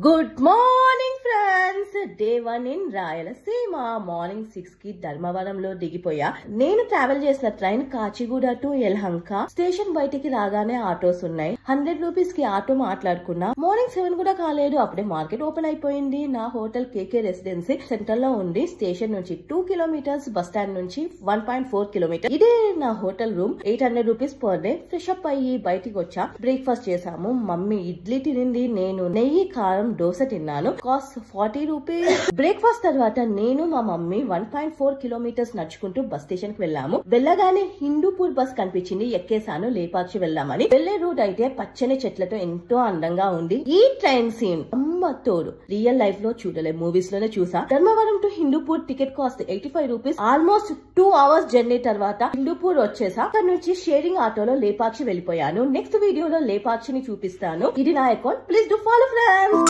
Good morning friends. Day 1 in Rayalaseema. Morning 6 కి ధర్మవరంలో దిగిపోయా. నేను ట్రావెల్ చేసిన train Kacheguda to Yelahanka. Station బయటికి రాగానే ఆటోస్ ఉన్నాయి. 100 రూపీస్ కి ఆటో మాట్లాడుకున్నా. మార్నింగ్ 7 కూడా కాలేదు, అప్పుడే మార్కెట్ ఓపెన్ అయిపోయింది. నా హోటల్ కేకే రెసిడెన్సీ సెంటర్ లో ఉంది. స్టేషన్ నుంచి 2 కిలోమీటర్స్, బస్ స్టాండ్ నుంచి 1.4 కిలోమీటర్. ఇదే నా hotel room. 800 rupees per day. Fresh up అయ్యి బయటికి వచ్చా. బ్రేక్ఫాస్ట్ చేసాము. మమ్మీ ఇడ్లీ తినింది, నేను నెయ్యి కారం దోశ తిన్నాను. Cost 40 rupees. బ్రేక్ఫాస్ట్ తర్వాత నేను మా మమ్మీ 1.4 కిలోమీటర్స్ నడుచుకుంటూ బస్ స్టేషన్ కి వెళ్ళాము. వెళ్ళగానే హిందూపూర్ బస్ కనిపించింది. ఎక్కేసాను. లేపాక్షి వెళ్దామని. వెళ్లే రూట్ అయితే పచ్చని చెట్లతో ఎంతో అందంగా ఉంది. ఈ ట్రైన్ సీన్ అమ్మ తోడు రియల్ లైఫ్ లో చూడలే, మూవీస్ లోనే చూసా. Dharmavaram to Hindupur ticket cost 85 rupees. Almost 2 hours journey తర్వాత హిందూపూర్ వచ్చేసా. అక్కడ నుంచి షేరింగ్ ఆటోలో లేపాక్షి వెళ్ళిపోయాను. నెక్స్ట్ వీడియోలో లేపాక్షిని చూపిస్తాను. ఇది నా account. Please do follow friends.